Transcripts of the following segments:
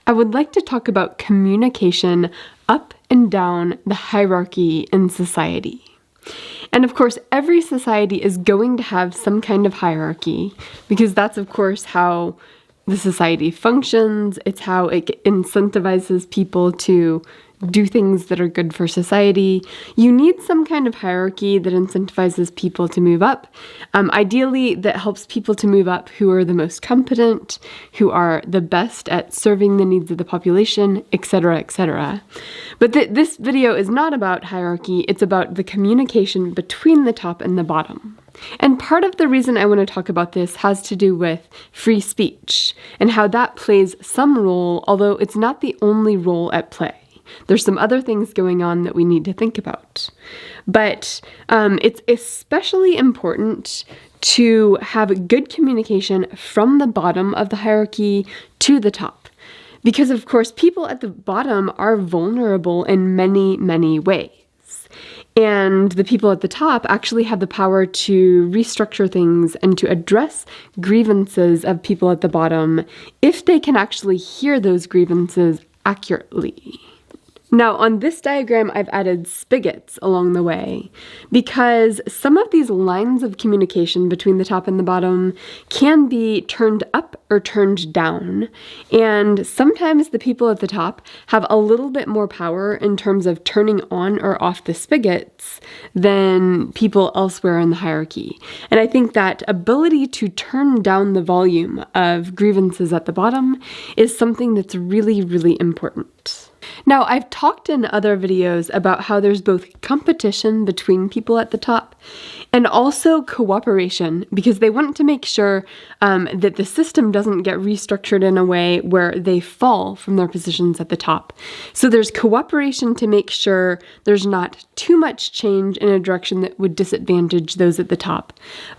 I would like to talk about communication up and down the hierarchy in society. And of course, every society is going to have some kind of hierarchy because that's, of course, how the society functions. It's how it incentivizes people to do things that are good for society. You need some kind of hierarchy that incentivizes people to move up. Ideally, that helps people to move up who are the most competent, who are the best at serving the needs of the population, etc., etc. But this video is not about hierarchy. It's about the communication between the top and the bottom. And part of the reason I want to talk about this has to do with free speech and how that plays some role, although it's not the only role at play. There's some other things going on that we need to think about. But it's especially important to have good communication from the bottom of the hierarchy to the top. Because, of course, people at the bottom are vulnerable in many, many ways. And the people at the top actually have the power to restructure things and to address grievances of people at the bottom if they can actually hear those grievances accurately. Now, on this diagram, I've added spigots along the way because some of these lines of communication between the top and the bottom can be turned up or turned down. And sometimes the people at the top have a little bit more power in terms of turning on or off the spigots than people elsewhere in the hierarchy. And I think that ability to turn down the volume of grievances at the bottom is something that's really, really important. Now, I've talked in other videos about how there's both competition between people at the top and also cooperation because they want to make sure that the system doesn't get restructured in a way where they fall from their positions at the top. So there's cooperation to make sure there's not too much change in a direction that would disadvantage those at the top.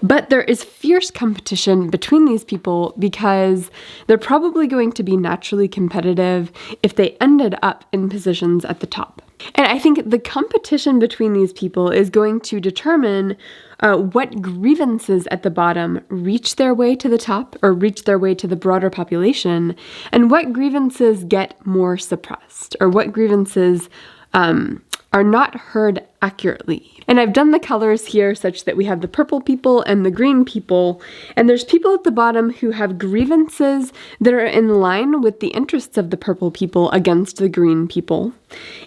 But there is fierce competition between these people because they're probably going to be naturally competitive if they ended up in positions at the top. And I think the competition between these people is going to determine what grievances at the bottom reach their way to the top or reach their way to the broader population, and what grievances get more suppressed, or what grievances are not heard accurately. And I've done the colors here such that we have the purple people and the green people, and there's people at the bottom who have grievances that are in line with the interests of the purple people against the green people.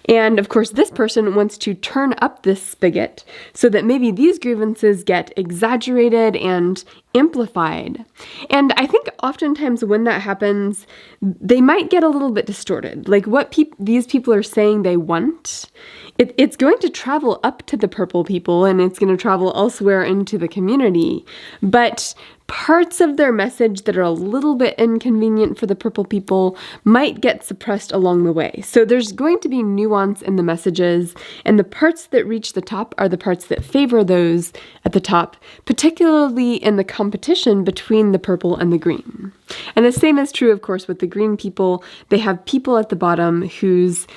And of course, this person wants to turn up this spigot so that maybe these grievances get exaggerated and amplified. And I think oftentimes when that happens, they might get a little bit distorted. Like what these people are saying they want, it's going to travel up to the purple people and it's going to travel elsewhere into the community. But parts of their message that are a little bit inconvenient for the purple people might get suppressed along the way. So there's going to be nuance in the messages, and the parts that reach the top are the parts that favor those at the top, particularly in the competition between the purple and the green. And the same is true, of course, with the green people. They have people at the bottom whose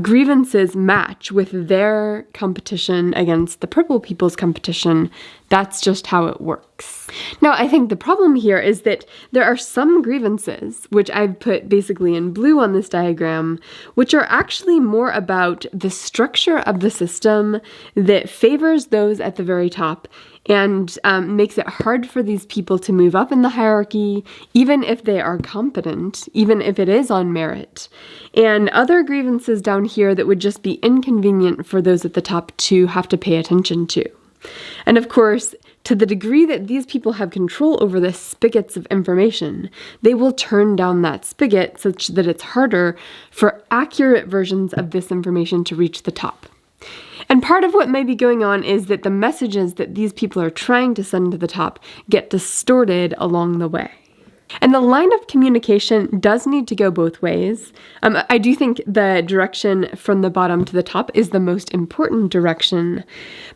grievances match with their competition against the purple people's competition. That's just how it works. Now, I think the problem here is that there are some grievances, which I've put basically in blue on this diagram, which are actually more about the structure of the system that favors those at the very top and makes it hard for these people to move up in the hierarchy, even if they are competent, even if it is on merit. And other grievances down here that would just be inconvenient for those at the top to have to pay attention to. And of course, to the degree that these people have control over the spigots of information, they will turn down that spigot such that it's harder for accurate versions of this information to reach the top. And part of what may be going on is that the messages that these people are trying to send to the top get distorted along the way. And the line of communication does need to go both ways. I do think the direction from the bottom to the top is the most important direction,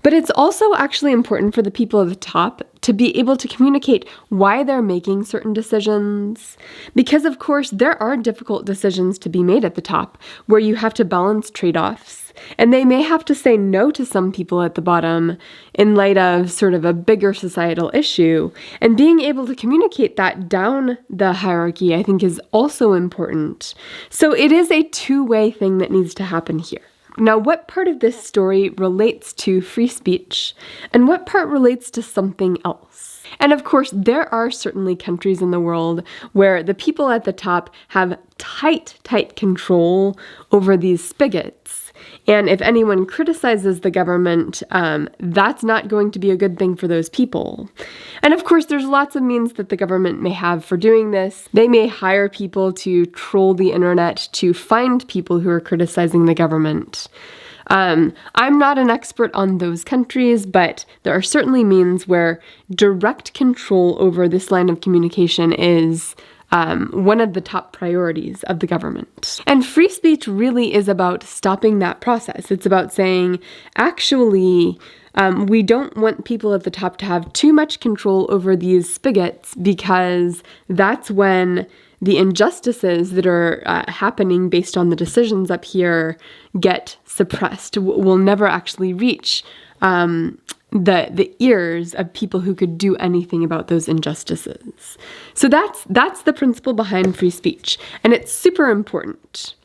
but it's also actually important for the people at the top to be able to communicate why they're making certain decisions. Because, of course, there are difficult decisions to be made at the top where you have to balance trade-offs. And they may have to say no to some people at the bottom in light of sort of a bigger societal issue. And being able to communicate that down the hierarchy, I think, is also important. So it is a two-way thing that needs to happen here. Now, what part of this story relates to free speech, and what part relates to something else? And of course, there are certainly countries in the world where the people at the top have tight control over these spigots. And if anyone criticizes the government, that's not going to be a good thing for those people. And of course, there's lots of means that the government may have for doing this. They may hire people to troll the internet to find people who are criticizing the government. I'm not an expert on those countries, but there are certainly means where direct control over this line of communication is one of the top priorities of the government. And free speech really is about stopping that process. It's about saying, actually, we don't want people at the top to have too much control over these spigots, because that's when the injustices that are happening based on the decisions up here get suppressed. Will never actually reach the ears of people who could do anything about those injustices. So that's the principle behind free speech, and it's super important.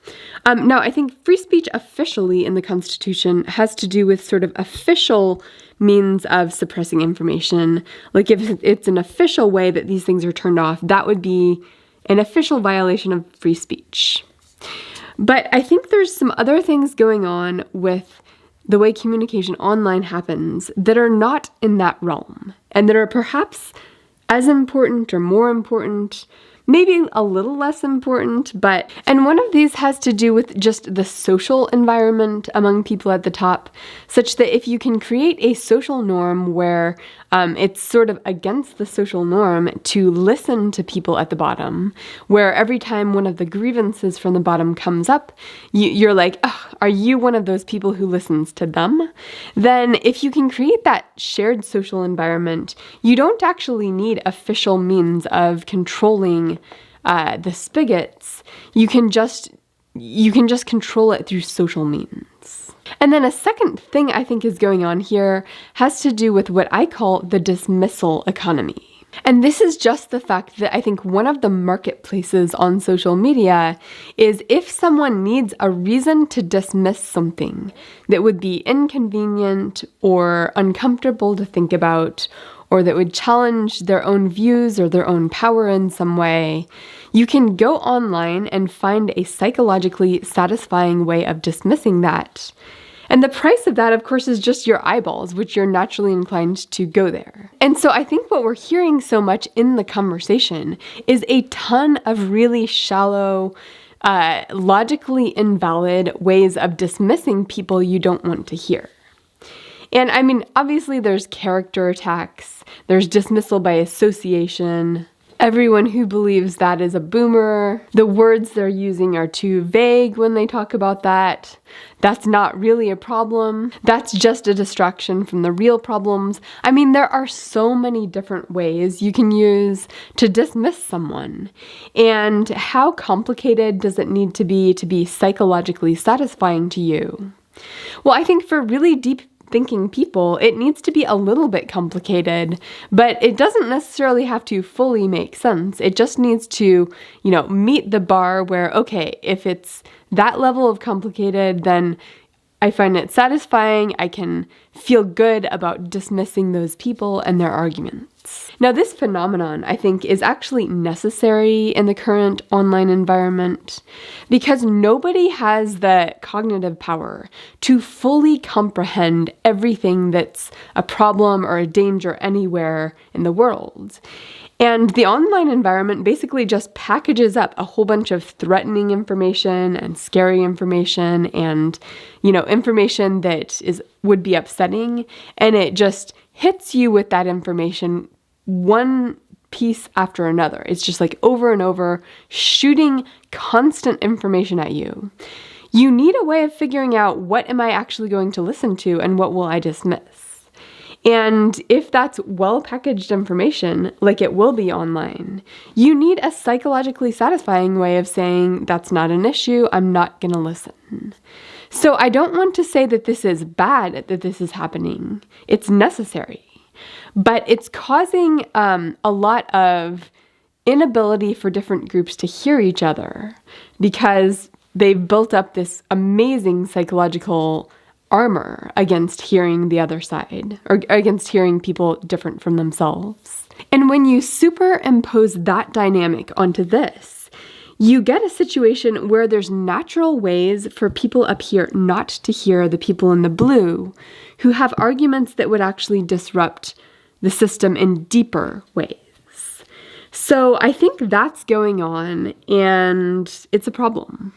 Now, I think free speech officially in the Constitution has to do with sort of official means of suppressing information. Like if it's an official way that these things are turned off, that would be an official violation of free speech. But I think there's some other things going on with the way communication online happens that are not in that realm, and that are perhaps as important or more important, maybe a little less important, and one of these has to do with just the social environment among people at the top, such that if you can create a social norm where it's sort of against the social norm to listen to people at the bottom, where every time one of the grievances from the bottom comes up, you're like, oh, are you one of those people who listens to them? Then if you can create that shared social environment, you don't actually need official means of controlling the spigots. You can just control it through social means. And then a second thing I think is going on here has to do with what I call the dismissal economy. And this is just the fact that I think one of the marketplaces on social media is if someone needs a reason to dismiss something that would be inconvenient or uncomfortable to think about, or that would challenge their own views or their own power in some way, you can go online and find a psychologically satisfying way of dismissing that. And the price of that, of course, is just your eyeballs, which you're naturally inclined to go there. And so I think what we're hearing so much in the conversation is a ton of really shallow, logically invalid ways of dismissing people you don't want to hear. And I mean, obviously there's character attacks, there's dismissal by association. Everyone who believes that is a boomer. The words they're using are too vague when they talk about that. That's not really a problem. That's just a distraction from the real problems. I mean, there are so many different ways you can use to dismiss someone. And how complicated does it need to be psychologically satisfying to you? Well, I think for really deep thinking people, it needs to be a little bit complicated, but it doesn't necessarily have to fully make sense. It just needs to, meet the bar where, okay, if it's that level of complicated, then I find it satisfying. I can feel good about dismissing those people and their arguments. Now, this phenomenon, I think, is actually necessary in the current online environment because nobody has the cognitive power to fully comprehend everything that's a problem or a danger anywhere in the world. And the online environment basically just packages up a whole bunch of threatening information and scary information and, information that would be upsetting. And it just hits you with that information one piece after another. It's just like over and over, shooting constant information at you. You need a way of figuring out what am I actually going to listen to and what will I dismiss. And if that's well-packaged information, like it will be online, you need a psychologically satisfying way of saying, that's not an issue, I'm not going to listen. So I don't want to say that this is bad, that this is happening. It's necessary. But it's causing a lot of inability for different groups to hear each other because they've built up this amazing psychological armor against hearing the other side or against hearing people different from themselves. And when you superimpose that dynamic onto this, you get a situation where there's natural ways for people up here not to hear the people in the blue who have arguments that would actually disrupt the system in deeper ways. So I think that's going on, and it's a problem.